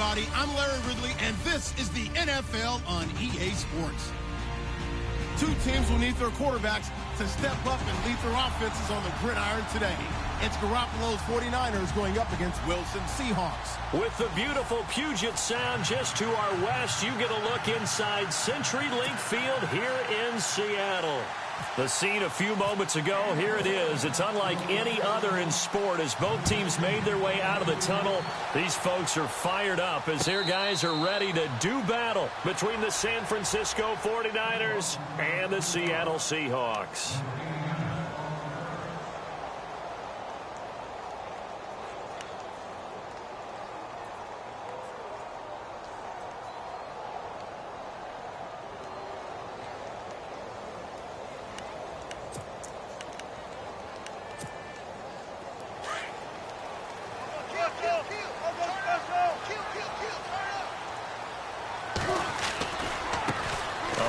everybody. I'm Larry Ridley, and this is the NFL on EA Sports. Two teams will need their quarterbacks to step up and lead their offenses on the gridiron today. It's Garoppolo's 49ers going up against Wilson's Seahawks. With the beautiful Puget Sound just to our west, you get a look inside CenturyLink Field here in Seattle. The scene a few moments ago, here it is. It's unlike any other in sport as both teams made their way out of the tunnel. These folks are fired up as their guys are ready to do battle between the San Francisco 49ers and the Seattle Seahawks.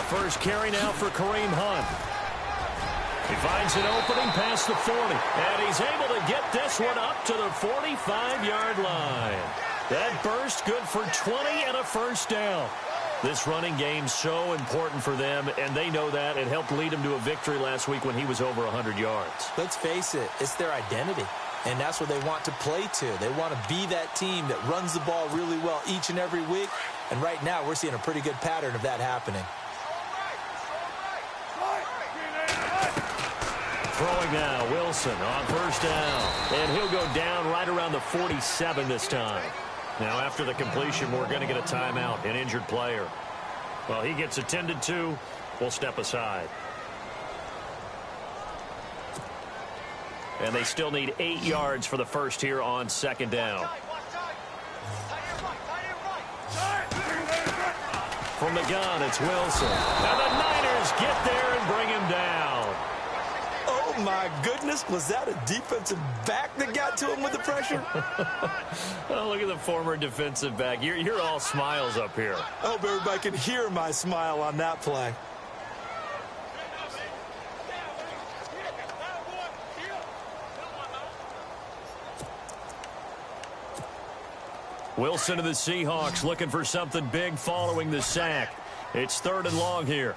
First carry now for Kareem Hunt. He finds an opening past the 40, and he's able to get this one up to the 45-yard line. That burst good for 20 and a first down. This running game so important for them, and they know that. It helped lead them to a victory last week when he was over 100 yards. Let's face it, it's their identity, and that's what they want to play to. They want to be that team that runs the ball really well each and every week, and right now we're seeing a pretty good pattern of that happening. Throwing now, Wilson on first down. And he'll go down right around the 47 this time. Now, after the completion, we're going to get a timeout, an injured player. Well, he gets attended to. We'll step aside. And they still need 8 yards for the first here on second down. From the gun, it's Wilson. Now the Niners get there and bring him down. Oh, my goodness. Was that a defensive back that got to him with the pressure? Oh, look at the former defensive back. You're all smiles up here. I hope everybody can hear my smile on that play. Wilson to the Seahawks looking for something big following the sack. It's 3rd and long here.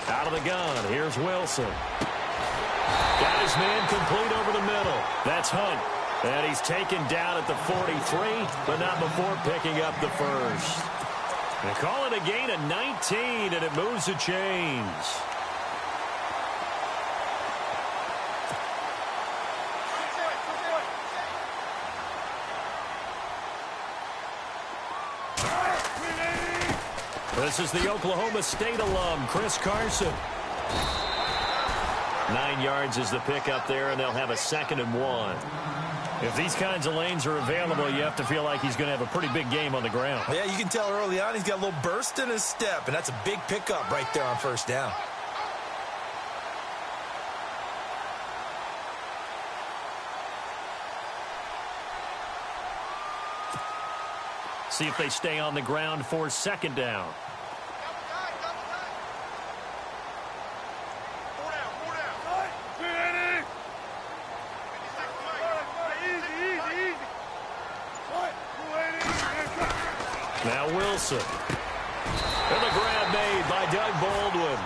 Out of the gun, here's Wilson. Got his man complete over the middle. That's Hunt. And he's taken down at the 43, but not before picking up the first. And call it a gain of 19, and it moves the chains. This is the Oklahoma State alum, Chris Carson. 9 yards is the pick up there, and they'll have a 2nd and 1. If these kinds of lanes are available, you have to feel like he's going to have a pretty big game on the ground. Yeah, you can tell early on he's got a little burst in his step, and that's a big pickup right there on first down. See if they stay on the ground for 2nd down. Now Wilson. And the grab made by Doug Baldwin.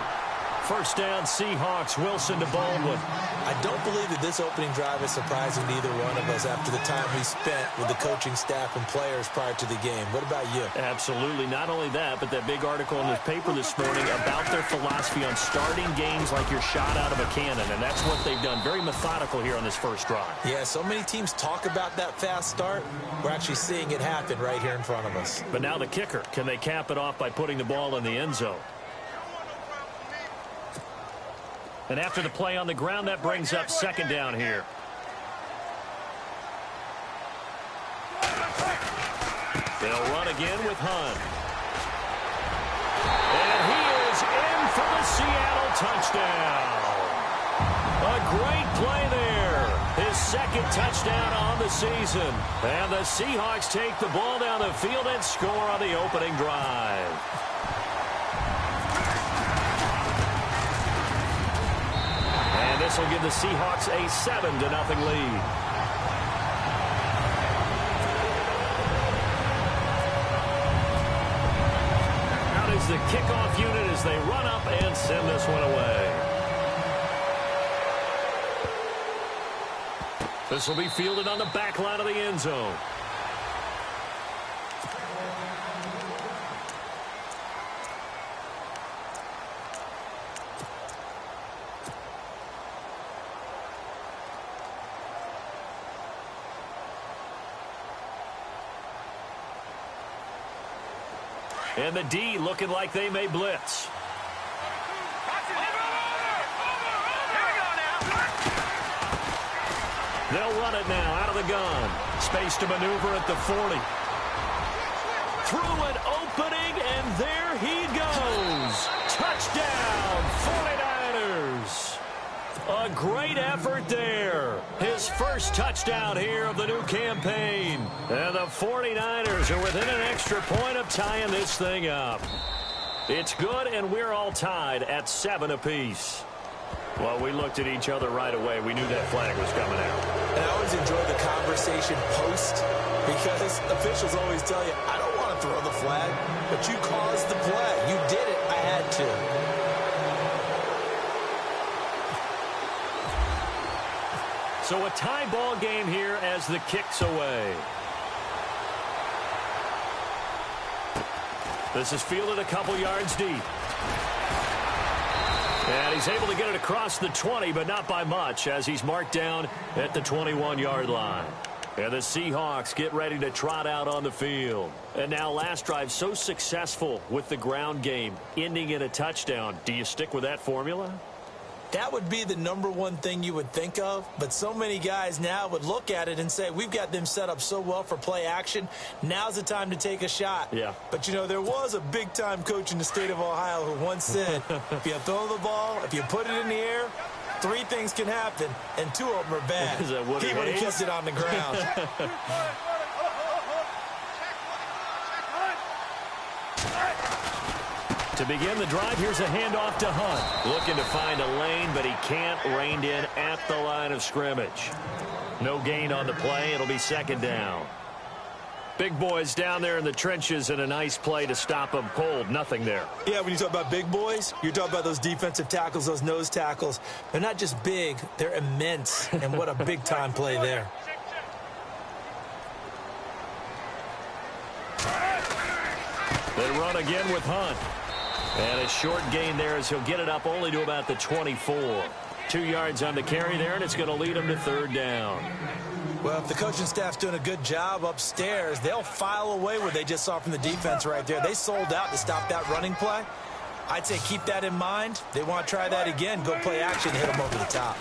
First down, Seahawks. Wilson to Baldwin. I don't believe that this opening drive is surprising to either one of us after the time we spent with the coaching staff and players prior to the game. What about you? Absolutely. Not only that, but that big article in the paper this morning about their philosophy on starting games like you're shot out of a cannon, and that's what they've done. Very methodical here on this first drive. Yeah, so many teams talk about that fast start. We're actually seeing it happen right here in front of us. But now the kicker. Can they cap it off by putting the ball in the end zone? And after the play on the ground, that brings up 2nd down here. They'll run again with Hunt. And he is in for the Seattle touchdown. A great play there. His 2nd touchdown on the season. And the Seahawks take the ball down the field and score on the opening drive. And this will give the Seahawks a 7-0 lead. is the kickoff unit as they run up and send this one away. This will be fielded on the back line of the end zone. And the D looking like they may blitz. They'll run it now out of the gun. Space to maneuver at the 40. Through an opening, and there he goes. Touchdown, 49ers. A great effort there. His first touchdown here of the new campaign. And the 49ers are within an extra point of tying this thing up. It's good, and we're all tied at 7 apiece. Well, we looked at each other right away. We knew that flag was coming out. And I always enjoy the conversation post because officials always tell you, I don't want to throw the flag, but you caused the play. You did it. I had to. So a tie ball game here as the kick's away. This is fielded a couple yards deep. And he's able to get it across the 20, but not by much, as he's marked down at the 21-yard line. And the Seahawks get ready to trot out on the field. And now last drive so successful with the ground game, ending in a touchdown. Do you stick with that formula? That would be the number one thing you would think of, but so many guys now would look at it and say, we've got them set up so well for play action. Now's the time to take a shot. Yeah. But, you know, there was a big-time coach in the state of Ohio who once said, if you throw the ball, if you put it in the air, 3 things can happen, and 2 of them are bad. Is that what he would have kept it on the ground. To begin the drive, here's a handoff to Hunt. Looking to find a lane, but he can't. Reined in at the line of scrimmage. No gain on the play. It'll be second down. Big boys down there in the trenches, and a nice play to stop them cold. Nothing there. Yeah, when you talk about big boys, you're talking about those defensive tackles, those nose tackles. They're not just big, they're immense. And what a big-time play there. They run again with Hunt. And a short gain there as he'll get it up only to about the 24. 2 yards on the carry there, and it's going to lead him to third down. Well, if the coaching staff's doing a good job upstairs, they'll file away what they just saw from the defense right there. They sold out to stop that running play. I'd say keep that in mind. They want to try that again. Go play action, hit them over the top.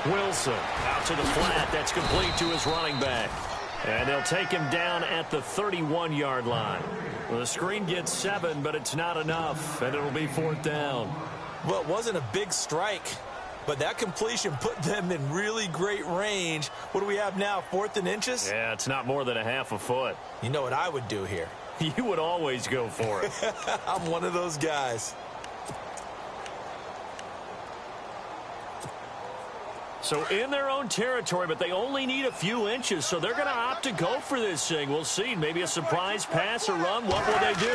Wilson out to the flat. That's complete to his running back. And they'll take him down at the 31-yard line. Well, the screen gets 7, but it's not enough, and it'll be fourth down. Well, it wasn't a big strike, but that completion put them in really great range. What do we have now, 4th and inches? Yeah, it's not more than a half a foot. You know what I would do here? You would always go for it. I'm one of those guys. So in their own territory, but they only need a few inches, so they're going to opt to go for this thing. We'll see. Maybe a surprise pass or run. What will they do?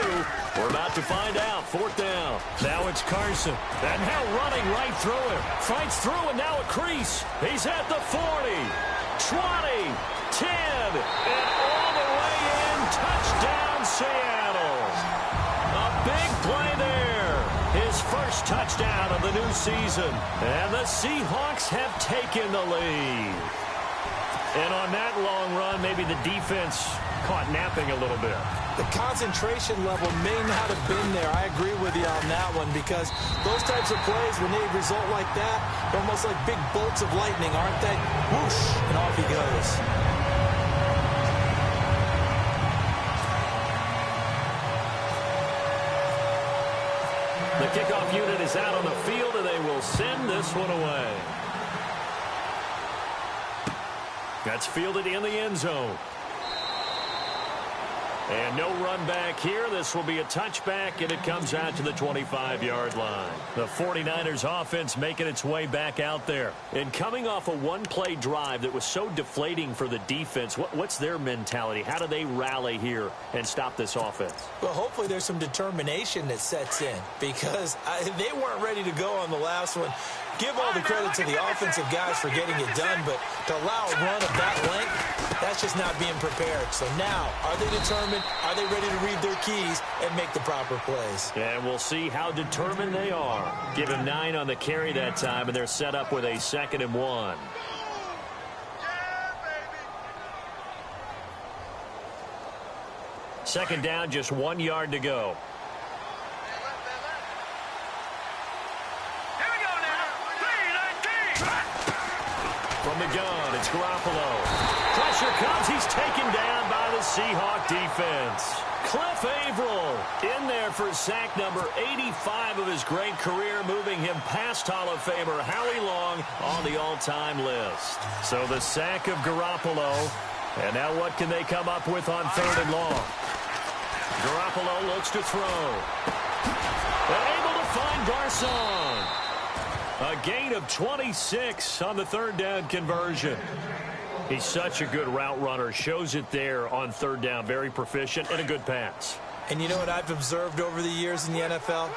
We're about to find out. Fourth down. Now it's Carson. And now running right through it. Fights through, and now a crease. He's at the 40, 20, 10, and all the way in. Touchdown, Seattle. A big play there. His first touchdown of the new season. And the Seahawks have taken the lead. And on that long run, maybe the defense caught napping a little bit. The concentration level may not have been there. I agree with you on that one because those types of plays, when they result like that, they're almost like big bolts of lightning, aren't they? Whoosh, and off he goes. The kickoff unit is out on the field, and they will send this one away. That's fielded in the end zone. And no run back here. This will be a touchback, and it comes out to the 25-yard line. The 49ers offense making its way back out there. And coming off a one-play drive that was so deflating for the defense, what's their mentality? How do they rally here and stop this offense? Well, hopefully there's some determination that sets in because they weren't ready to go on the last one. Give all the credit to the offensive guys for getting it done, but to allow a run of that length, that's just not being prepared. So now, are they determined? Are they ready to read their keys and make the proper plays? And we'll see how determined they are. Give him 9 on the carry that time, and they're set up with a 2nd and 1. Second down, just 1 yard to go. From the gun, it's Garoppolo. Pressure comes. He's taken down by the Seahawk defense. Cliff Averill in there for sack number 85 of his great career, moving him past Hall of Famer Howie Long on the all-time list. So the sack of Garoppolo. And now what can they come up with on 3rd and long? Garoppolo looks to throw. And able to find Garcon. A gain of 26 on the 3rd down conversion. He's such a good route runner. Shows it there on 3rd down. Very proficient and a good pass. And you know what I've observed over the years in the NFL?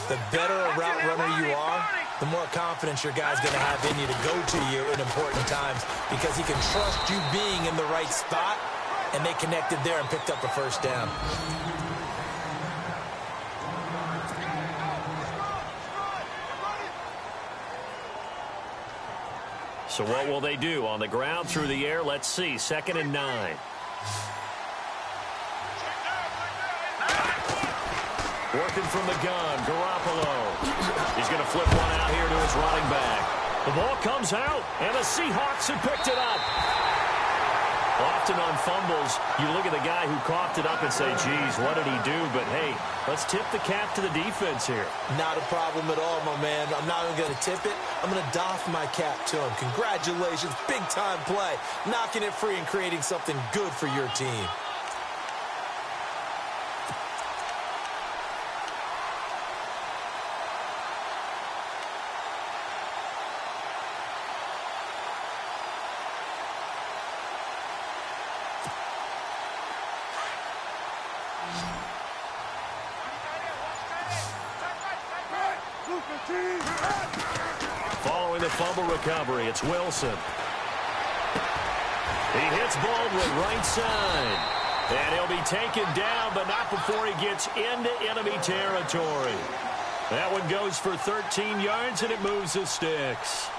The better a route runner you are, the more confidence your guy's going to have in you to go to you in important times because he can trust you being in the right spot, and they connected there and picked up a 1st down. So what will they do? On the ground, through the air, let's see. 2nd and 9. Working from the gun, Garoppolo. He's going to flip one out here to his running back. The ball comes out, and the Seahawks have picked it up. Often on fumbles, you look at the guy who coughed it up and say, geez, what did he do? But, hey, let's tip the cap to the defense here. Not a problem at all, my man. I'm not even going to tip it. I'm going to doff my cap to him. Congratulations, big-time play. Knocking it free and creating something good for your team. Following the fumble recovery, it's Wilson. He hits Baldwin right side. And he'll be taken down, but not before he gets into enemy territory. That one goes for 13 yards, and it moves the sticks.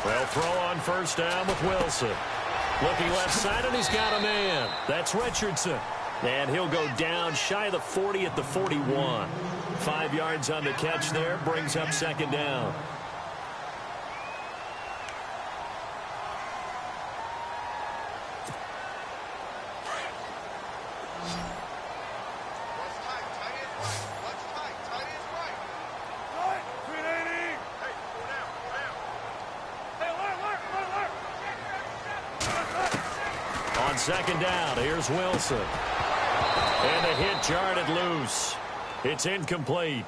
Well, throw on 1st down with Wilson. Looking left side, and he's got a man. That's Richardson. And he'll go down shy of the 40 at the 41. 5 yards on the catch there, brings up 2nd down. On 2nd down, here's Wilson. And the hit jarred loose. It's incomplete.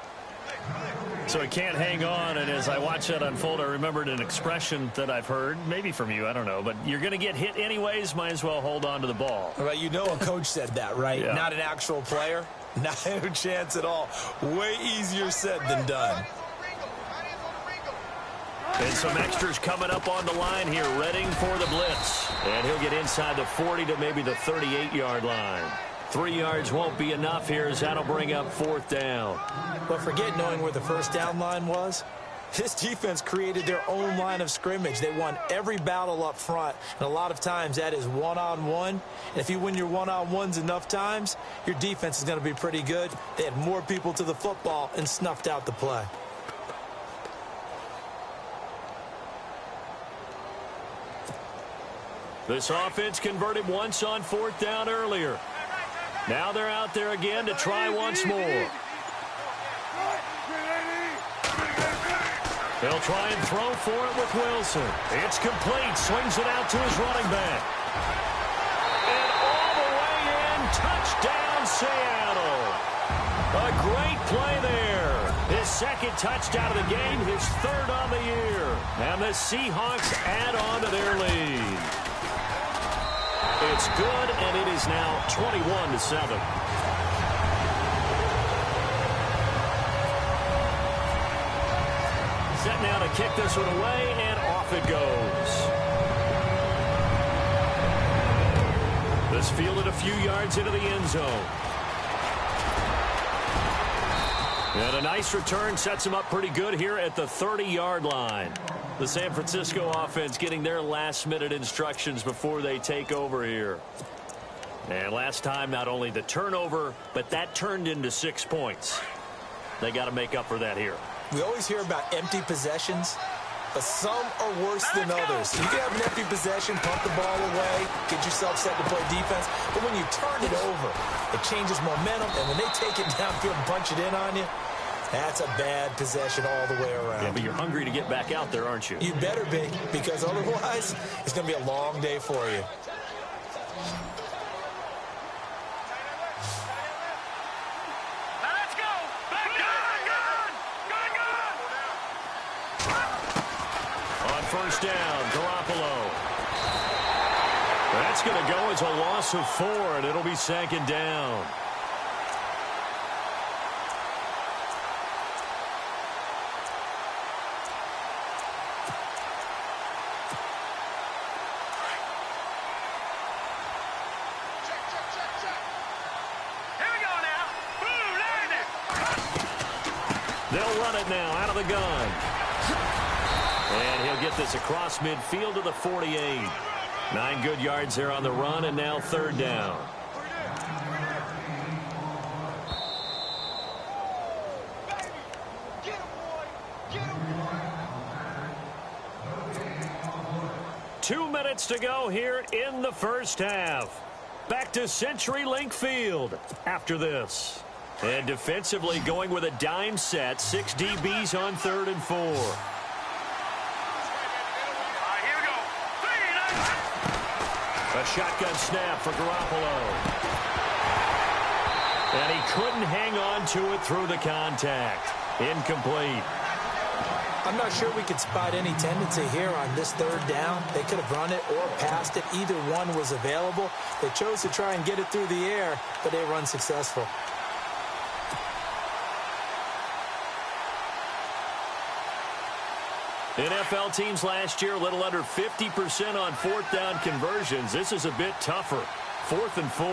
So he can't hang on, and as I watch that unfold, I remembered an expression that I've heard, maybe from you, I don't know, but you're going to get hit anyways, might as well hold on to the ball. Well, you know a coach said that, right? Yeah. Not an actual player. Not a chance at all. Way easier said than done. And some extras coming up on the line here, readying for the blitz. And he'll get inside the 40 to maybe the 38-yard line. 3 yards won't be enough here as that'll bring up 4th down. But forget knowing where the 1st down line was. This defense created their own line of scrimmage. They won every battle up front, and a lot of times that is one-on-one. And if you win your one-on-ones enough times, your defense is going to be pretty good. They had more people to the football and snuffed out the play. This offense converted once on 4th down earlier. Now they're out there again to try once more. They'll try and throw for it with Wilson. It's complete. Swings it out to his running back. And all the way in. Touchdown, Seattle. A great play there. His second touchdown of the game, his third on the year. And the Seahawks add on to their lead. It's good, and it is now 21-7. Set now to kick this one away, and off it goes. This fielded a few yards into the end zone. And a nice return sets him up pretty good here at the 30-yard line. The San Francisco offense getting their last-minute instructions before they take over here. And last time, not only the turnover, but that turned into 6 points. They got to make up for that here. We always hear about empty possessions, but some are worse than others. You can have an empty possession, pump the ball away, get yourself set to play defense, but when you turn it over, it changes momentum, and when they take it downfield and punch it in on you, that's a bad possession all the way around. Yeah, but you're hungry to get back out there, aren't you? You better be, because otherwise, it's going to be a long day for you. First down, Garoppolo. That's going to go as a loss of 4, and it'll be second down. Here we go now. Boom, landed. They'll run it now out of the gun. And he'll get this across midfield to the 48. 9 good yards there on the run, and now third down. Get him, boy. Get him. 2 minutes to go here in the first half. Back to CenturyLink Field after this. And defensively going with a dime set. 6 DBs on 3rd and 4. A shotgun snap for Garoppolo. And he couldn't hang on to it through the contact. Incomplete. I'm not sure we could spot any tendency here on this third down. They could have run it or passed it. Either one was available. They chose to try and get it through the air, but they were unsuccessful. NFL teams last year a little under 50% on 4th down conversions. This is a bit tougher. 4th and 4.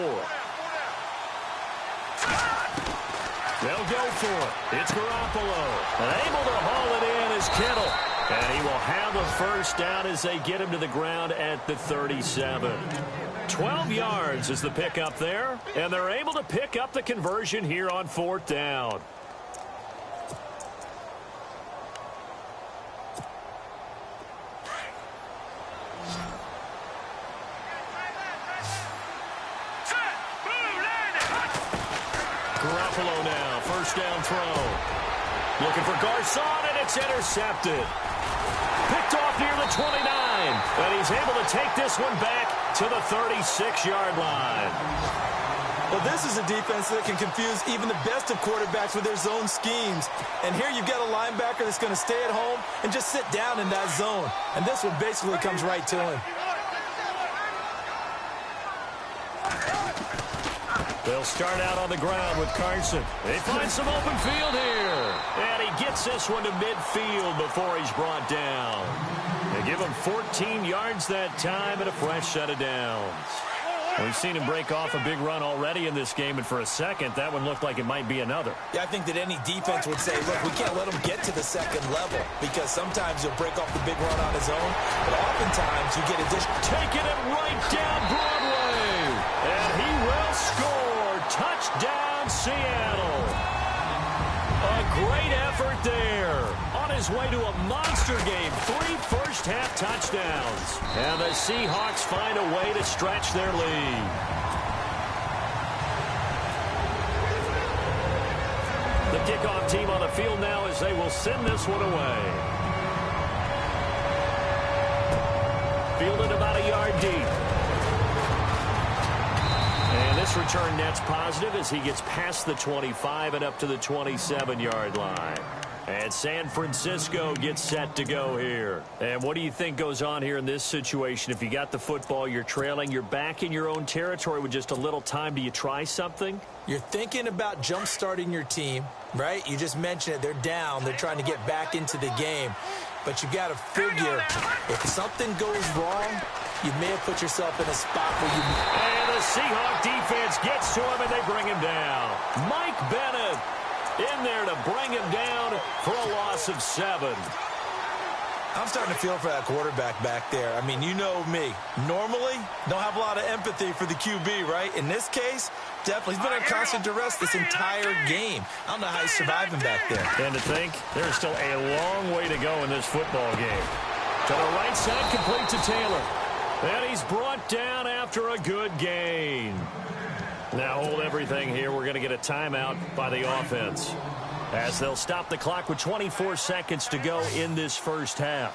They'll go for it. It's Garoppolo. Able to haul it in is Kittle. And he will have a first down as they get him to the ground at the 37. 12 yards is the pickup there. And they're able to pick up the conversion here on 4th down. Garoppolo now, first down throw. Looking for Garcon, and it's intercepted. Picked off near the 29, and he's able to take this one back to the 36-yard line. Well, this is a defense that can confuse even the best of quarterbacks with their zone schemes. And here you've got a linebacker that's going to stay at home and just sit down in that zone. And this one basically comes right to him. They'll start out on the ground with Carson. They find some open field here. And he gets this one to midfield before he's brought down. They give him 14 yards that time and a fresh set of downs. We've seen him break off a big run already in this game, and for a second, that one looked like it might be another. Yeah, I think that any defense would say, look, we can't let him get to the second level because sometimes he'll break off the big run on his own, but oftentimes you get additional. Taking it right down Broadway, and he will score. Touchdown, Seattle. A great effort there. On his way to a monster game. 3 first-half touchdowns. And the Seahawks find a way to stretch their lead. The kickoff team on the field now as they will send this one away. Fielded about a yard deep. And this return net's positive as he gets past the 25 and up to the 27-yard line. And San Francisco gets set to go here. And what do you think goes on here in this situation? If you got the football, you're trailing, you're back in your own territory with just a little time. Do you try something? You're thinking about jump-starting your team, right? You just mentioned it. They're down. They're trying to get back into the game. But you got to figure if something goes wrong, you may have put yourself in a spot where you... And the Seahawk defense gets to him, and they bring him down. Mike Bennett in there to bring him down for a loss of 7. I'm starting to feel for that quarterback back there. I mean, you know me. Normally, don't have a lot of empathy for the QB, right? In this case, definitely. He's been under constant duress this entire game. I don't know how he's surviving back there. And to think, there's still a long way to go in this football game. To the right side, complete to Taylor. And he's brought down after a good gain. Now hold everything here. We're going to get a timeout by the offense, as they'll stop the clock with 24 seconds to go in this first half.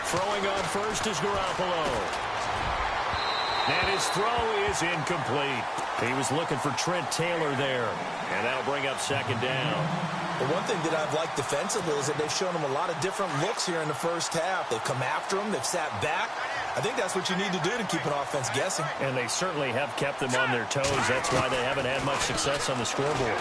Throwing on first is Garoppolo. And his throw is incomplete. He was looking for Trent Taylor there. And that'll bring up second down. The one thing that I've liked defensively is that they've shown him a lot of different looks here in the first half. They've come after him. They've sat back. I think that's what you need to do to keep an offense guessing. And they certainly have kept them on their toes. That's why they haven't had much success on the scoreboard.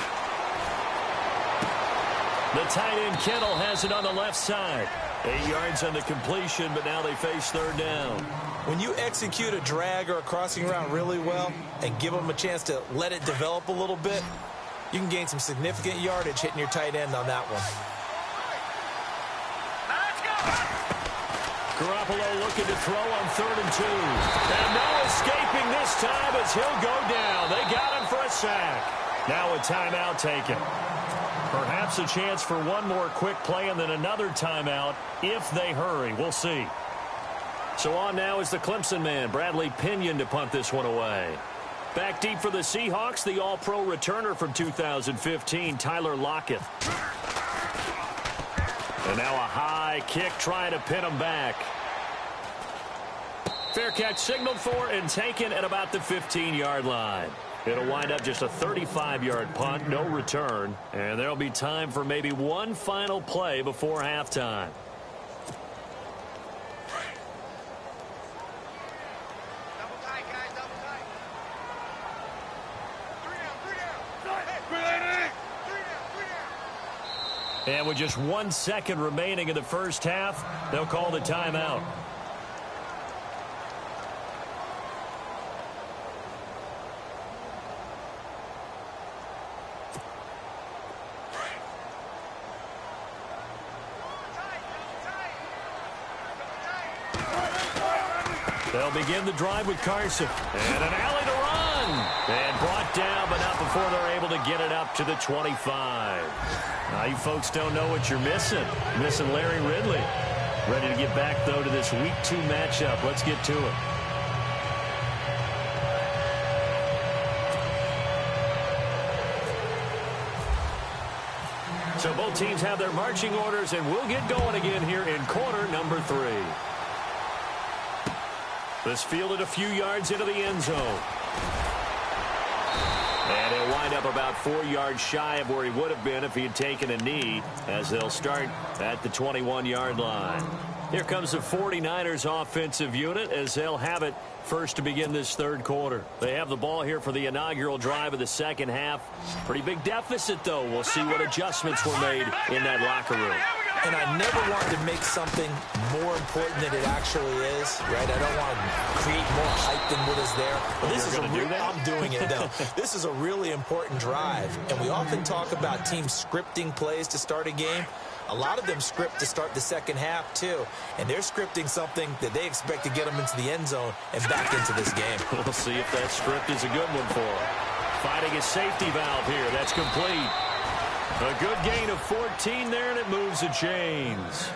The tight end Kittle has it on the left side. 8 yards on the completion, but now they face third down. When you execute a drag or a crossing route really well and give them a chance to let it develop a little bit, you can gain some significant yardage hitting your tight end on that one. Garoppolo looking to throw on 3rd and 2. And no escaping this time as he'll go down. They got him for a sack. Now a timeout taken. Perhaps a chance for one more quick play and then another timeout if they hurry. We'll see. So on now is the Clemson man, Bradley Pinion, to punt this one away. Back deep for the Seahawks, the All-Pro returner from 2015, Tyler Lockett. And now a high kick trying to pin him back. Fair catch signaled for and taken at about the 15-yard line. It'll wind up just a 35-yard punt, no return. And there'll be time for maybe one final play before halftime. And with just 1 second remaining in the first half, they'll call the timeout. They'll begin the drive with Carson. And an alley to run. And brought down, but not before they're able to get it up to the 25. Now, you folks don't know what you're missing. Missing Larry Ridley. Ready to get back, though, to this Week 2 matchup. Let's get to it. So both teams have their marching orders, and we'll get going again here in quarter number 3. This fielded a few yards into the end zone. And he'll wind up about 4 yards shy of where he would have been if he had taken a knee, as they'll start at the 21-yard line. Here comes the 49ers offensive unit as they'll have it first to begin this third quarter. They have the ball here for the inaugural drive of the second half. Pretty big deficit, though. We'll see what adjustments were made in that locker room. And I never wanted to make something more important than it actually is, right? I don't want to create more hype than what is there. But this is I'm doing it now. This is a really important drive. And we often talk about teams scripting plays to start a game. A lot of them script to start the second half, too. And they're scripting something that they expect to get them into the end zone and back into this game. We'll see if that script is a good one for them. Fighting a safety valve here. That's complete. A good gain of 14 there, and it moves the chains.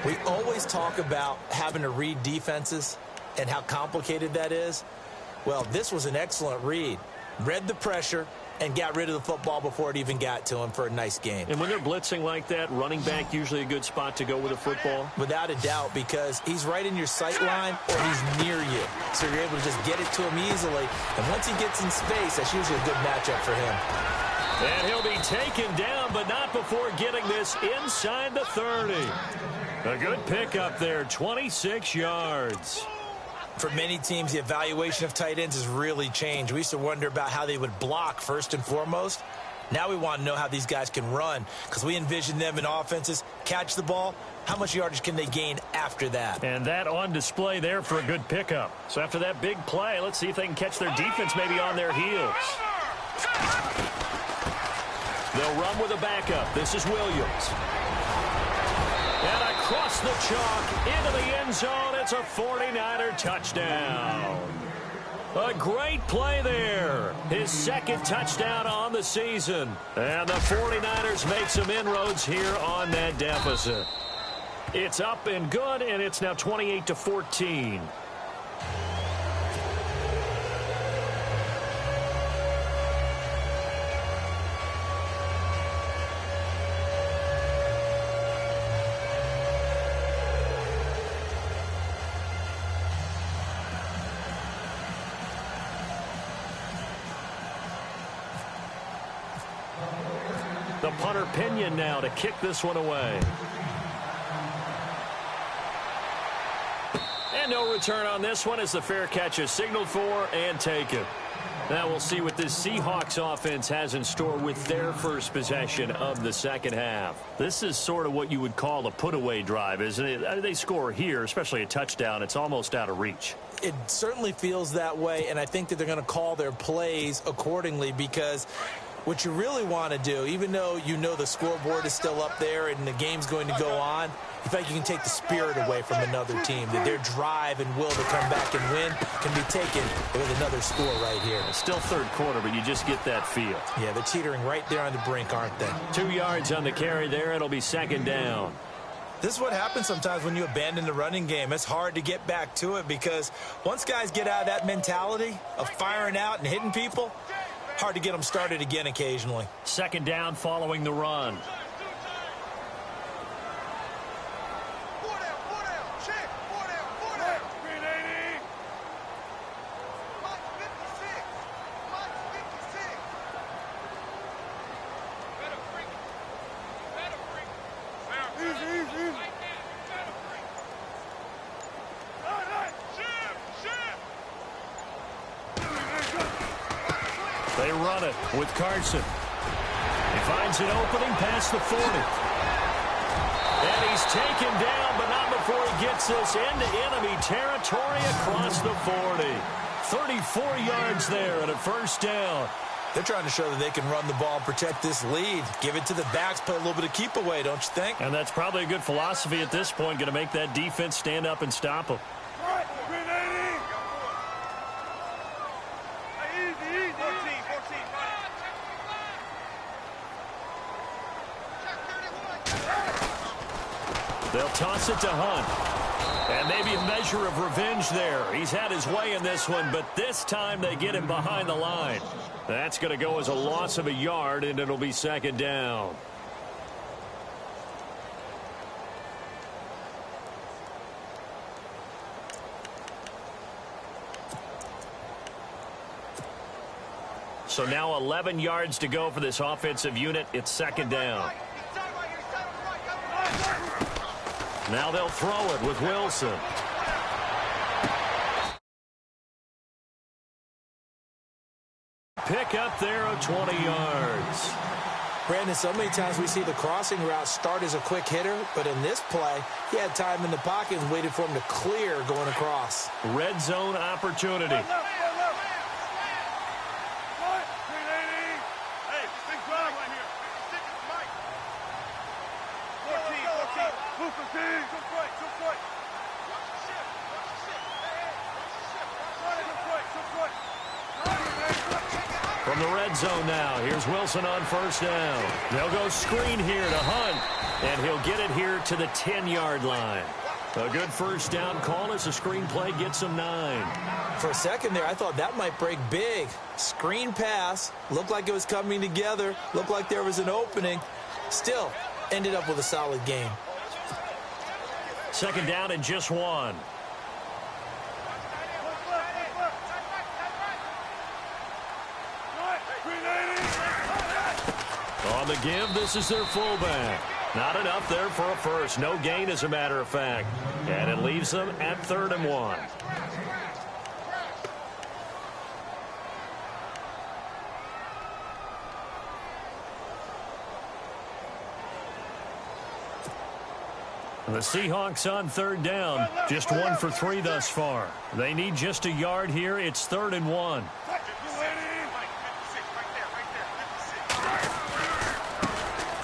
We always talk about having to read defenses and how complicated that is. Well, this was an excellent read. read the pressure, and got rid of the football before it even got to him for a nice game. And when they're blitzing like that, running back usually a good spot to go with a football? Without a doubt, because he's right in your sight line or he's near you. So you're able to just get it to him easily. And once he gets in space, that's usually a good matchup for him. And he'll be taken down, but not before getting this inside the 30. A good pickup there, 26 yards. For many teams, the evaluation of tight ends has really changed. We used to wonder about how they would block first and foremost. Now we want to know how these guys can run, because we envision them in offenses, catch the ball, how much yardage can they gain after that? And that on display there for a good pickup. So after that big play, let's see if they can catch their defense maybe on their heels. They'll run with a backup. This is Williams. And across the chalk into the end zone. It's a 49er touchdown. A great play there. His second touchdown on the season. And the 49ers make some inroads here on that deficit. It's up and good, and it's now 28-14. The punter Pinion now to kick this one away. And no return on this one as the fair catch is signaled for and taken. Now we'll see what this Seahawks offense has in store with their first possession of the second half. This is sort of what you would call a put-away drive, isn't it? They score here, especially a touchdown. It's almost out of reach. It certainly feels that way, and I think that they're going to call their plays accordingly, because what you really want to do, even though you know the scoreboard is still up there and the game's going to go on, you feel like you can take the spirit away from another team, that their drive and will to come back and win can be taken with another score right here. It's still third quarter, but you just get that feel. Yeah, they're teetering right there on the brink, aren't they? 2 yards on the carry there. It'll be second down. This is what happens sometimes when you abandon the running game. It's hard to get back to it, because once guys get out of that mentality of firing out and hitting people, hard to get them started again occasionally. Second down following the run. They run it with Carson. He finds an opening past the 40. And he's taken down, but not before he gets this into enemy territory across the 40. 34 yards there and a first down. They're trying to show that they can run the ball, protect this lead. Give it to the backs, play a little bit of keep away, don't you think? And that's probably a good philosophy at this point, going to make that defense stand up and stop them. They'll toss it to Hunt. And maybe a measure of revenge there. He's had his way in this one, but this time they get him behind the line. That's going to go as a loss of a yard, and it'll be second down. So now 11 yards to go for this offensive unit. It's second down. Now they'll throw it with Wilson. Pick up there of 20 yards. Brandon, so many times we see the crossing route start as a quick hitter, but in this play, he had time in the pocket and waited for him to clear going across. Red zone opportunity. From the red zone now, here's Wilson on first down. They'll go screen here to Hunt, and he'll get it here to the 10-yard line. A good first down call as the screenplay gets him 9. For a second there, I thought that might break big. Screen pass. Looked like it was coming together. Looked like there was an opening. Still, ended up with a solid game. Second down and just 1. On the give, this is their fullback. Not enough there for a first. No gain, as a matter of fact. And it leaves them at 3rd and 1. The Seahawks on 3rd down. Just 1 for 3 thus far. They need just a yard here. It's 3rd and 1.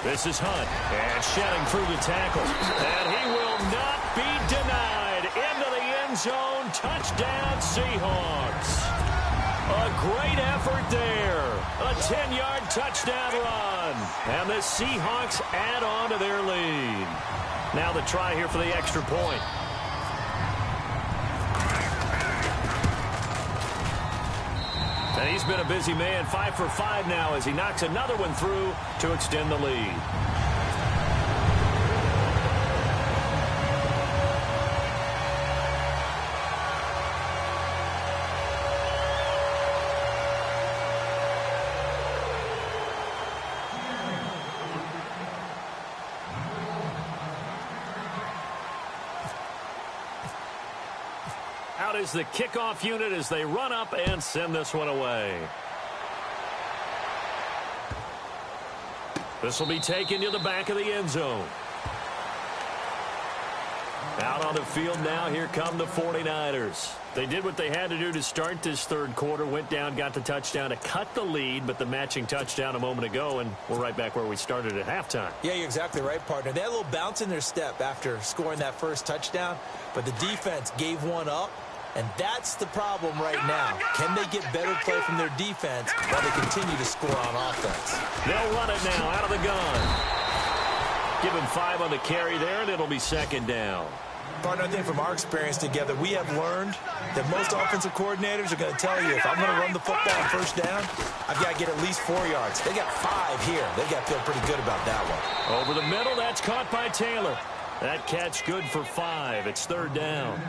This is Hunt, and shedding through the tackle. And he will not be denied. Into the end zone. Touchdown, Seahawks. A great effort there. A 10-yard touchdown run. And the Seahawks add on to their lead. Now the try here for the extra point. And he's been a busy man, 5 for 5 now as he knocks another one through to extend the lead. Out is the kickoff unit as they run up and send this one away. This will be taken to the back of the end zone. Out on the field now, here come the 49ers. They did what they had to do to start this third quarter, went down, got the touchdown to cut the lead, but the matching touchdown a moment ago, and we're right back where we started at halftime. Yeah, you're exactly right, partner. They had a little bounce in their step after scoring that first touchdown, but the defense gave one up. And that's the problem right now. Can they get better play from their defense while they continue to score on offense? They'll run it now out of the gun. Give him 5 on the carry there, and it'll be 2nd down. Partner, I think from our experience together, we have learned that most offensive coordinators are going to tell you, if I'm going to run the football on first down, I've got to get at least 4 yards. They got 5 here. They've got to feel pretty good about that one. Over the middle, that's caught by Taylor. That catch good for 5. It's 3rd down.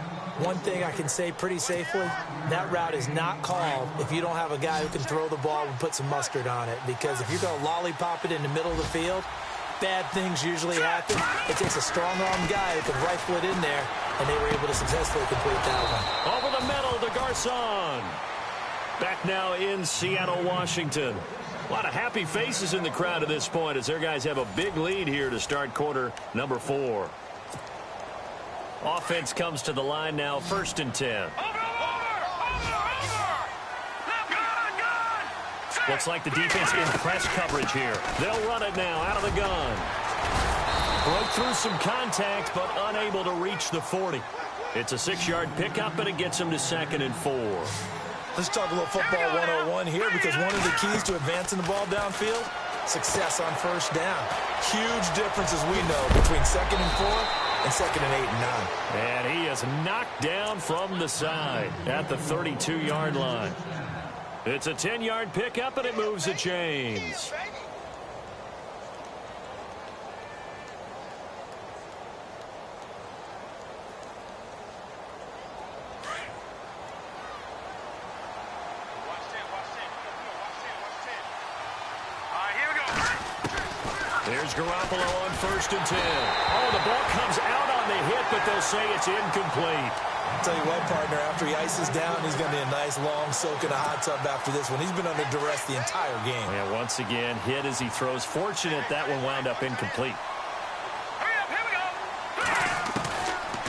One thing I can say pretty safely, that route is not called if you don't have a guy who can throw the ball and put some mustard on it. Because if you're going to lollipop it in the middle of the field, bad things usually happen. It takes a strong-arm guy who can rifle it in there, and they were able to successfully complete that one. Over the middle to Garcon. Back now in Seattle, Washington. A lot of happy faces in the crowd at this point as their guys have a big lead here to start quarter number 4. Offense comes to the line now, 1st and 10. Looks like the defense in press coverage here. They'll run it now out of the gun. Broke through some contact, but unable to reach the 40. It's a 6-yard pickup, and it gets them to 2nd and 4. Let's talk a little football 101 here, because one of the keys to advancing the ball downfield, success on first down. Huge difference, as we know, between 2nd and 4 and 2nd and 8 and 9. And he is knocked down from the side at the 32-yard line. It's a 10-yard pickup, and it moves the chains. Here's Garoppolo on 1st and 10. Oh, the ball comes out on the hit, but they'll say it's incomplete. I'll tell you what, partner, after he ices down, he's going to be a nice long soak in a hot tub after this one. He's been under duress the entire game. Yeah, once again, hit as he throws. Fortunate that one wound up incomplete. Here we go.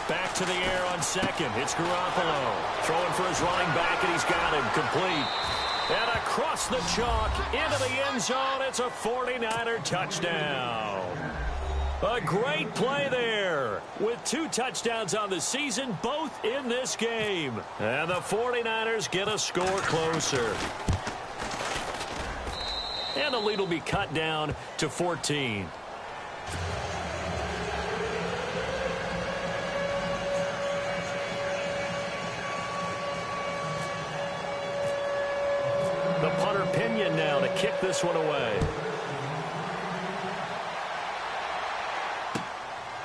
Back to the air on 2nd. It's Garoppolo. Throwing for his running back, and he's got him complete. And across the chalk, into the end zone, it's a 49er touchdown. A great play there with 2 touchdowns on the season, both in this game. And the 49ers get a score closer. And the lead will be cut down to 14. The punter Pinion now to kick this one away.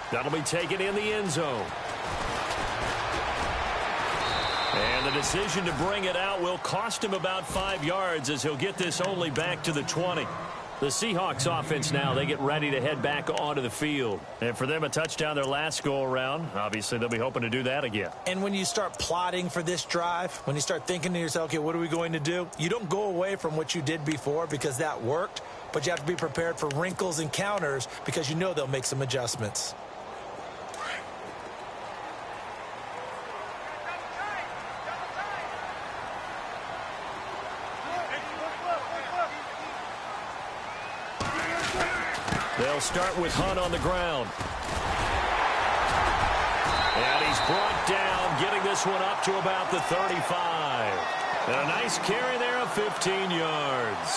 That'll be taken in the end zone. And the decision to bring it out will cost him about 5 yards as he'll get this only back to the 20. The Seahawks offense now, they get ready to head back onto the field. And for them, a touchdown their last go-around. Obviously, they'll be hoping to do that again. And when you start plotting for this drive, when you start thinking to yourself, okay, what are we going to do? You don't go away from what you did before because that worked, but you have to be prepared for wrinkles and counters because you know they'll make some adjustments. They'll start with Hunt on the ground. And he's brought down, getting this one up to about the 35. And a nice carry there of 15 yards.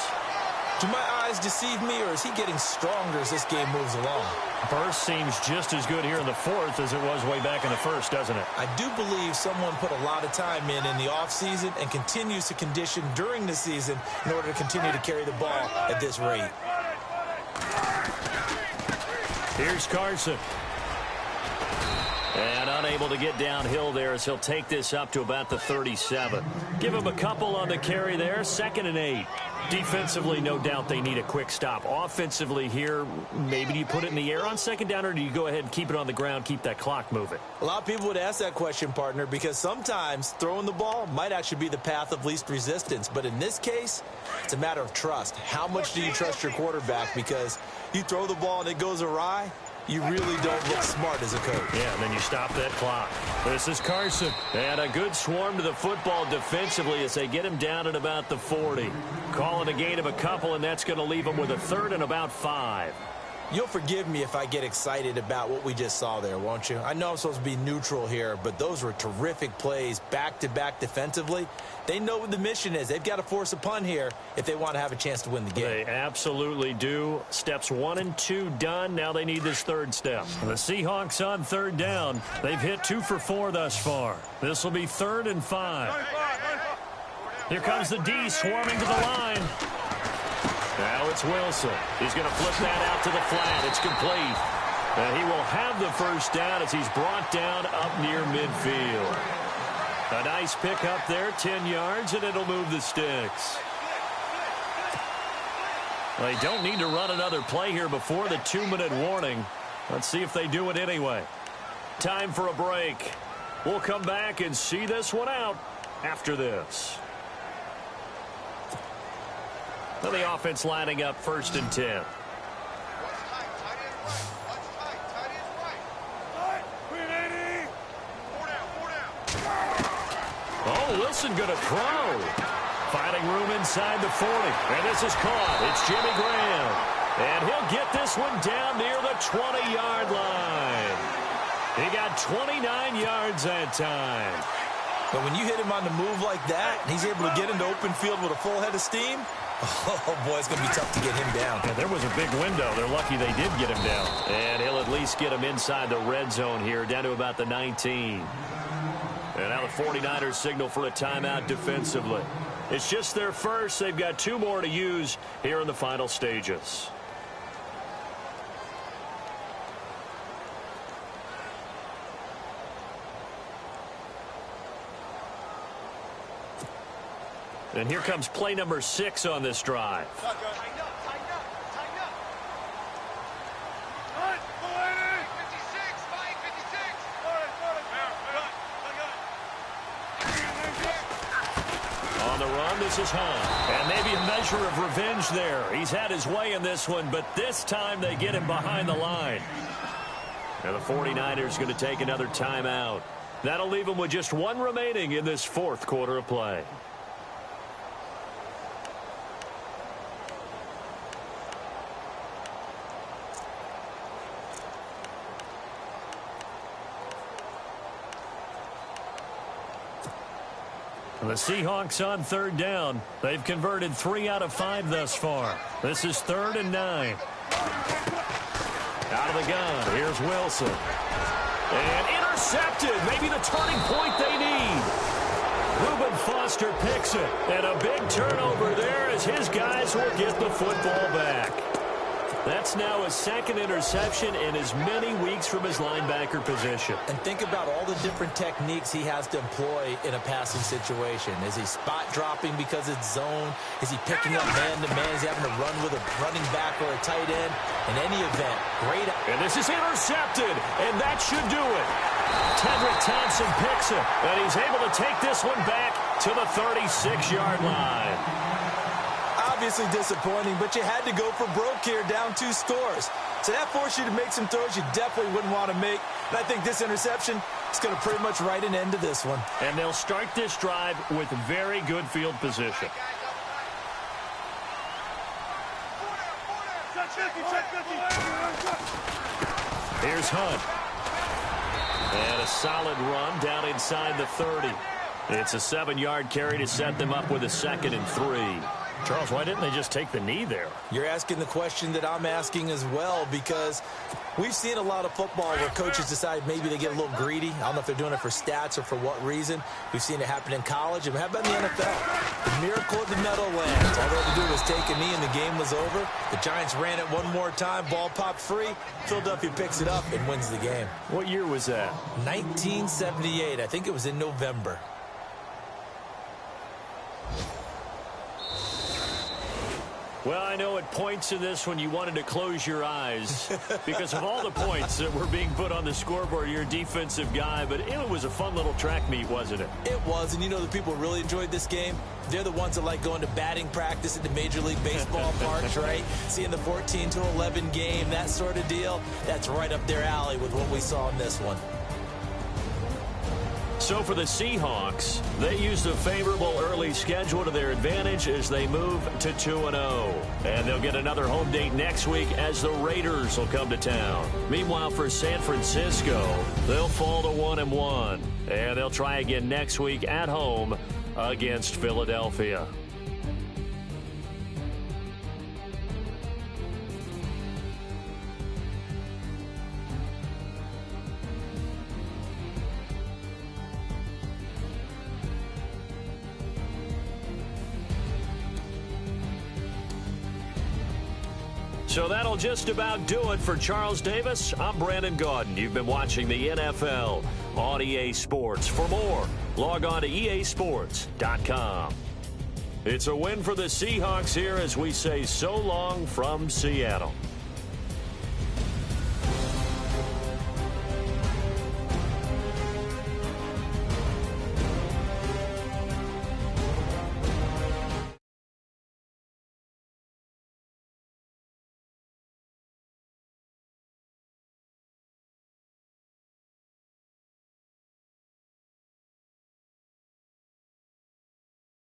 Do my eyes deceive me, or is he getting stronger as this game moves along? Burst seems just as good here in the fourth as it was way back in the first, doesn't it? I do believe someone put a lot of time in the offseason and continues to condition during the season in order to continue to carry the ball at this rate. Here's Carson. And unable to get downhill there as he'll take this up to about the 37. Give him a couple on the carry there. 2nd and 8. Defensively, no doubt they need a quick stop. Offensively here, maybe do you put it in the air on 2nd down, or do you go ahead and keep it on the ground, keep that clock moving? A lot of people would ask that question, partner, because sometimes throwing the ball might actually be the path of least resistance. But in this case, it's a matter of trust. How much do you trust your quarterback? Because you throw the ball and it goes awry, you really don't look smart as a coach. Yeah, and then you stop that clock. This is Carson. And a good swarm to the football defensively as they get him down at about the 40. Calling a gain of a couple, and that's going to leave him with a 3rd and about 5. You'll forgive me if I get excited about what we just saw there, won't you? I know I'm supposed to be neutral here, but those were terrific plays back-to-back defensively. They know what the mission is. They've got to force a punt here if they want to have a chance to win the game. They absolutely do. Steps 1 and 2 done. Now they need this 3rd step. The Seahawks on 3rd down. They've hit 2 for 4 thus far. This will be 3rd and 5. Here comes the D swarming to the line. Now it's Wilson. He's going to flip that out to the flat. It's complete. And he will have the first down as he's brought down up near midfield. A nice pick up there, 10 yards, and it'll move the sticks. They don't need to run another play here before the 2-minute warning. Let's see if they do it anyway. Time for a break. We'll come back and see this one out after this. Now the offense lining up 1st and 10. Oh, Wilson going to throw. Finding room inside the 40. And this is caught. It's Jimmy Graham. And he'll get this one down near the 20-yard line. He got 29 yards that time. But when you hit him on the move like that, and he's able to get into open field with a full head of steam, oh, boy, it's going to be tough to get him down. Yeah, there was a big window. They're lucky they did get him down. And he'll at least get him inside the red zone here, down to about the 19. And now the 49ers signal for a timeout defensively. It's just their first. They've got 2 more to use here in the final stages. And here comes play number 6 on this drive. On the run, this is Hunt. And maybe a measure of revenge there. He's had his way in this one, but this time they get him behind the line. And the 49ers going to take another timeout. That'll leave them with just 1 remaining in this 4th quarter of play. The Seahawks on 3rd down. They've converted 3 out of 5 thus far. This is 3rd and 9. Out of the gun. Here's Wilson. And intercepted. Maybe the turning point they need. Reuben Foster Foster picks it. And a big turnover there as his guys will get the football back. That's now his second interception in as many weeks from his linebacker position. And think about all the different techniques he has to employ in a passing situation. Is he spot dropping because it's zone? Is he picking up man-to-man? Is he having to run with a running back or a tight end? In any event, great. And this is intercepted, and that should do it. Tedrick Thompson picks it, and he's able to take this one back to the 36-yard line. Obviously disappointing, but you had to go for broke here, down 2 scores. So that forced you to make some throws you definitely wouldn't want to make. And I think this interception is going to pretty much write an end to this one. And they'll start this drive with very good field position. Here's Hunt. And a solid run down inside the 30. It's a 7-yard carry to set them up with a 2nd and 3. Charles, why didn't they just take the knee there? You're asking the question that I'm asking as well, because we've seen a lot of football where coaches decide maybe they get a little greedy. I don't know if they're doing it for stats or for what reason. We've seen it happen in college, and how about in the NFL? The miracle of the Meadowlands. All they had to do was take a knee, and the game was over. The Giants ran it one more time. Ball popped free. Philadelphia picks it up and wins the game. What year was that? 1978. I think it was in November. Well, I know at points in this when you wanted to close your eyes because of all the points that were being put on the scoreboard. You're a defensive guy, but it was a fun little track meet, wasn't it? It was, and you know the people who really enjoyed this game? They're the ones that like going to batting practice at the Major League Baseball parks, right? Seeing the 14-11 game, that sort of deal. That's right up their alley with what we saw in this one. So for the Seahawks, they used a favorable early schedule to their advantage as they move to 2-0. And they'll get another home date next week as the Raiders will come to town. Meanwhile, for San Francisco, they'll fall to 1-1. And they'll try again next week at home against Philadelphia. So that'll just about do it for Charles Davis. I'm Brandon Gaudin. You've been watching the NFL on EA Sports. For more, log on to easports.com. It's a win for the Seahawks here as we say so long from Seattle.